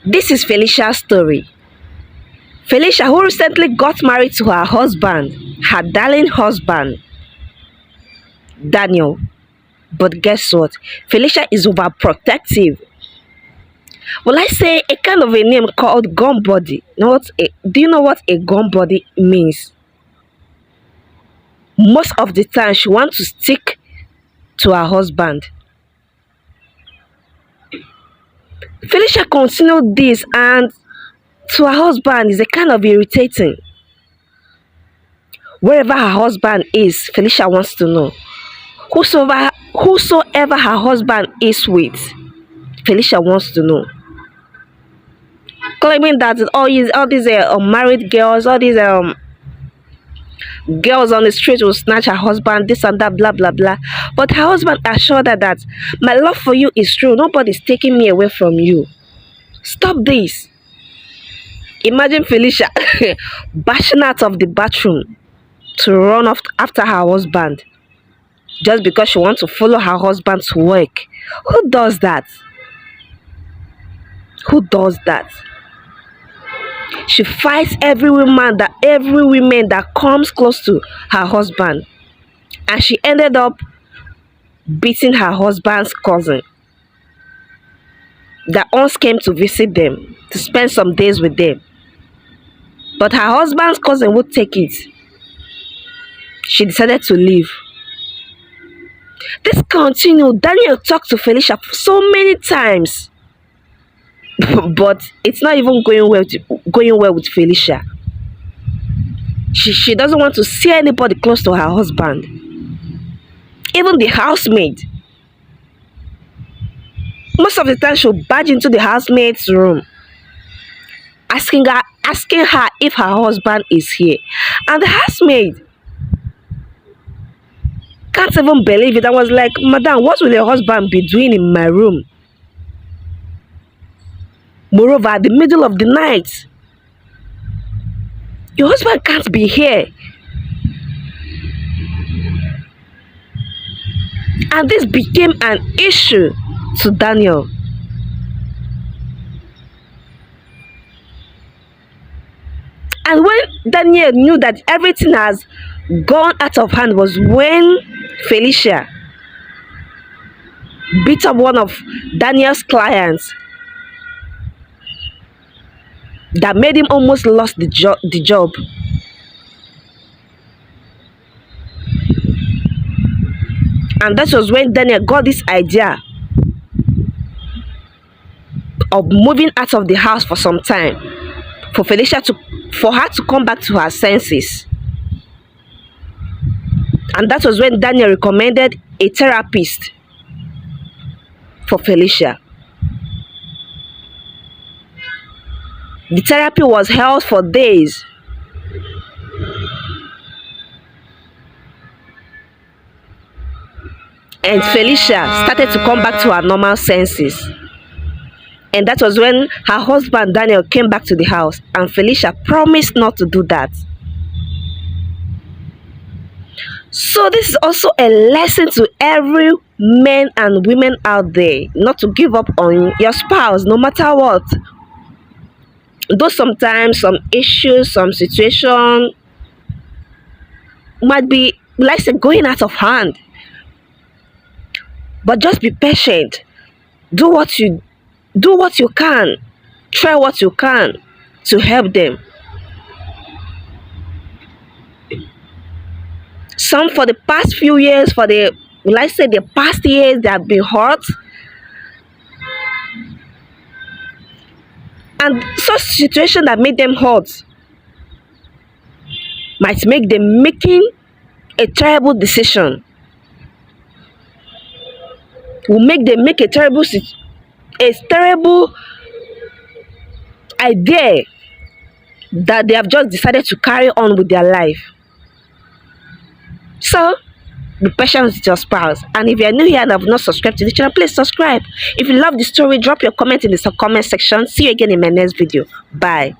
This is Felicia's story. Felicia, who recently got married to her husband, her darling husband, Daniel. But guess what? Felicia is overprotective. Well, I say a kind of a name called gun body. Do you know what a gun body means? Most of the time, she wants to stick to her husband. Felicia continued this, and to her husband is a kind of irritating. Wherever her husband is, Felicia wants to know. Whosoever her husband is with, Felicia wants to know. Claiming that all these unmarried girls, all these girls on the street will snatch her husband, this and that, blah blah blah. But her husband assured her that my love for you is true. Nobody's taking me away from you. Stop this. Imagine Felicia bashing out of the bathroom to run off after her husband just because she wants to follow her husband to work. Who does that? Who does that? She fights every woman that comes close to her husband, and she ended up beating her husband's cousin that once came to visit them to spend some days with them. But her husband's cousin would take it. She decided to leave. This continued. Daniel talked to Felicia so many times. But it's not even going well with Felicia. She doesn't want to see anybody close to her husband. Even the housemaid. Most of the time she'll barge into the housemaid's room, asking her if her husband is here. And the housemaid can't even believe it. I was like, Madam, what will your husband be doing in my room? Moreover, at the middle of the night, your husband can't be here. And this became an issue to Daniel. And when Daniel knew that everything has gone out of hand was when Felicia beat up one of Daniel's clients that made him almost lost the job. And that was when Daniel got this idea of moving out of the house for some time, for her to come back to her senses. And that was when Daniel recommended a therapist for Felicia. The therapy was held for days. And Felicia started to come back to her normal senses. And that was when her husband Daniel came back to the house, and Felicia promised not to do that. So this is also a lesson to every men and women out there, not to give up on your spouse no matter what. Though sometimes some issues, some situation might be, let's say, going out of hand. But just be patient. Do what you can. Try what you can to help them. Some for the past few years, the past years, they have been hurt. And such situation that made them hurt might make them making a terrible decision. Will make them make a terrible idea that they have just decided to carry on with their life. So, be patient with your spouse. And if you are new here and have not subscribed to the channel, please subscribe. If you love the story, drop your comment in the comment section. See you again in my next video. Bye.